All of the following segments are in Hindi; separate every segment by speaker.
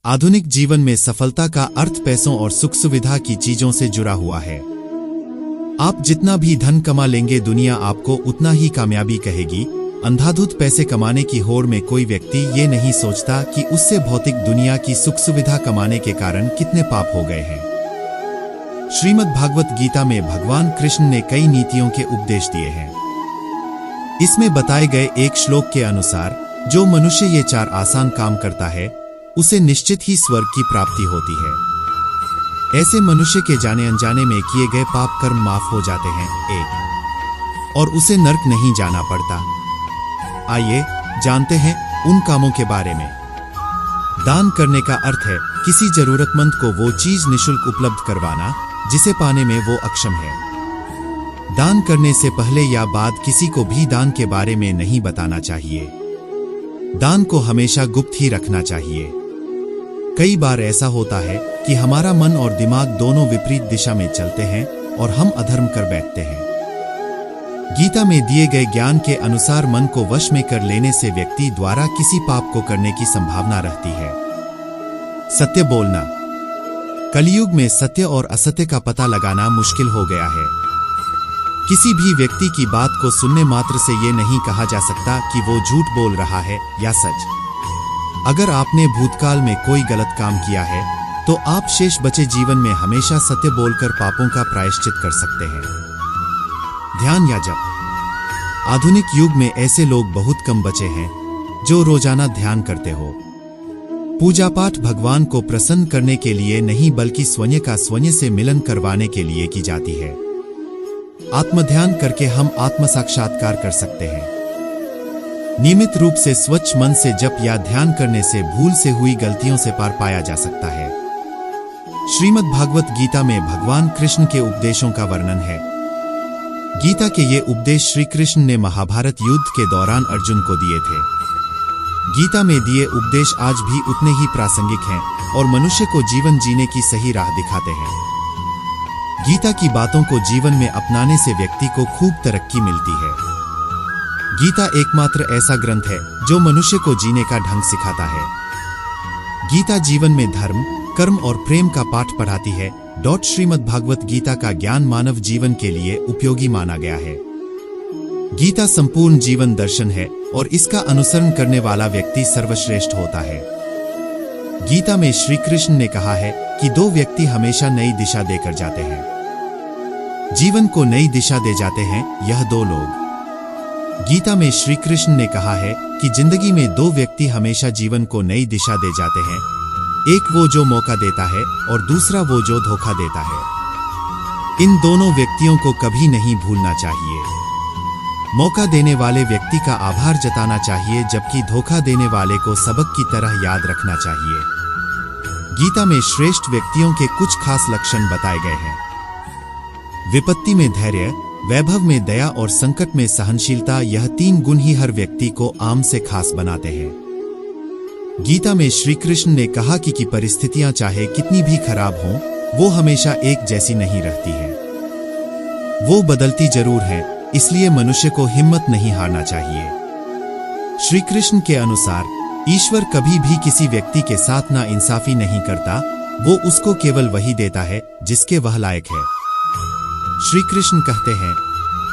Speaker 1: आधुनिक जीवन में सफलता का अर्थ पैसों और सुख सुविधा की चीजों से जुड़ा हुआ है। आप जितना भी धन कमा लेंगे, दुनिया आपको उतना ही कामयाबी कहेगी। अंधाधुंध पैसे कमाने की होड़ में कोई व्यक्ति ये नहीं सोचता कि उससे भौतिक दुनिया की सुख सुविधा कमाने के कारण कितने पाप हो गए हैं। श्रीमद् भागवत गीता में भगवान कृष्ण ने कई नीतियों के उपदेश दिए हैं। इसमें बताए गए एक श्लोक के अनुसार जो मनुष्य ये 4 आसान काम करता है उसे निश्चित ही स्वर्ग की प्राप्ति होती है। ऐसे मनुष्य के जाने अनजाने में किए गए पाप कर्म माफ हो जाते हैं, और उसे नरक नहीं जाना पड़ता। आइए जानते हैं उन कामों के बारे में। दान करने का अर्थ है किसी जरूरतमंद को वो चीज निःशुल्क उपलब्ध करवाना जिसे पाने में वो अक्षम है। दान करने से पहले या बाद किसी को भी दान के बारे में नहीं बताना चाहिए। दान को हमेशा गुप्त ही रखना चाहिए। कई बार ऐसा होता है कि हमारा मन और दिमाग दोनों विपरीत दिशा में चलते हैं और हम अधर्म कर बैठते हैं। गीता में दिए गए ज्ञान के अनुसार मन को वश में कर लेने से व्यक्ति द्वारा किसी पाप को करने की संभावना रहती है। सत्य बोलना। कलयुग में सत्य और असत्य का पता लगाना मुश्किल हो गया है। किसी भी व्यक्ति की बात को सुनने मात्र से ये नहीं कहा जा सकता कि वो झूठ बोल रहा है या सच। अगर आपने भूतकाल में कोई गलत काम किया है तो आप शेष बचे जीवन में हमेशा सत्य बोलकर पापों का प्रायश्चित कर सकते हैं। ध्यान या जप। आधुनिक युग में ऐसे लोग बहुत कम बचे हैं जो रोजाना ध्यान करते हो। पूजा पाठ भगवान को प्रसन्न करने के लिए नहीं बल्कि स्वयं का स्वयं से मिलन करवाने के लिए की जाती है। आत्मध्यान करके हम आत्म साक्षात्कार कर सकते हैं। नियमित रूप से स्वच्छ मन से जप या ध्यान करने से भूल से हुई गलतियों से पार पाया जा सकता है। श्रीमद् भागवत गीता में भगवान कृष्ण के उपदेशों का वर्णन है। गीता के ये उपदेश श्री कृष्ण ने महाभारत युद्ध के दौरान अर्जुन को दिए थे। गीता में दिए उपदेश आज भी उतने ही प्रासंगिक हैं और मनुष्य को जीवन जीने की सही राह दिखाते हैं। गीता की बातों को जीवन में अपनाने से व्यक्ति को खूब तरक्की मिलती है। गीता एकमात्र ऐसा ग्रंथ है जो मनुष्य को जीने का ढंग सिखाता है। गीता जीवन में धर्म, कर्म और प्रेम का पाठ पढ़ाती है। श्रीमद् भागवत गीता का ज्ञान मानव जीवन के लिए उपयोगी माना गया है। गीता संपूर्ण जीवन दर्शन है और इसका अनुसरण करने वाला व्यक्ति सर्वश्रेष्ठ होता है। गीता में श्री कृष्ण ने कहा है कि 2 व्यक्ति हमेशा नई दिशा देकर जाते हैं। जीवन को नई दिशा दे जाते हैं यह 2 लोग। गीता में श्री कृष्ण ने कहा है कि जिंदगी में 2 व्यक्ति हमेशा जीवन को नई दिशा दे जाते हैं। एक वो जो मौका देता है और दूसरा वो जो धोखा देता है। इन दोनों व्यक्तियों को कभी नहीं भूलना चाहिए। मौका देने वाले व्यक्ति का आभार जताना चाहिए जबकि धोखा देने वाले को सबक की तरह याद रखना चाहिए। गीता में श्रेष्ठ व्यक्तियों के कुछ खास लक्षण बताए गए हैं। विपत्ति में धैर्य, वैभव में दया और संकट में सहनशीलता, यह 3 गुण ही हर व्यक्ति को आम से खास बनाते हैं। गीता में श्री कृष्ण ने कहा कि परिस्थितियां चाहे कितनी भी खराब हों, वो हमेशा एक जैसी नहीं रहती है। वो बदलती जरूर है, इसलिए मनुष्य को हिम्मत नहीं हारना चाहिए। श्री कृष्ण के अनुसार ईश्वर कभी भी किसी व्यक्ति के साथ नाइंसाफी नहीं करता, वो उसको केवल वही देता है जिसके वह लायक है। श्री कृष्ण कहते हैं,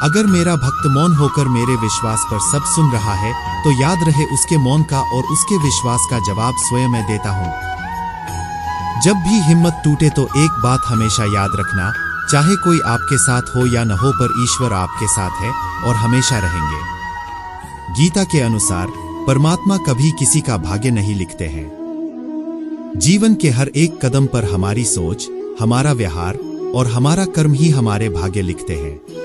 Speaker 1: अगर मेरा भक्त मौन होकर मेरे विश्वास पर सब सुन रहा है तो याद रहे उसके मौन का और उसके विश्वास का जवाब स्वयं मैं देता हूं। जब भी हिम्मत टूटे तो एक बात हमेशा याद रखना, चाहे कोई आपके साथ हो या न हो, पर ईश्वर आपके साथ है और हमेशा रहेंगे। गीता के अनुसार परमात्मा कभी किसी का भाग्य नहीं लिखते हैं। जीवन के हर एक कदम पर हमारी सोच, हमारा व्यवहार और हमारा कर्म ही हमारे भाग्य लिखते हैं।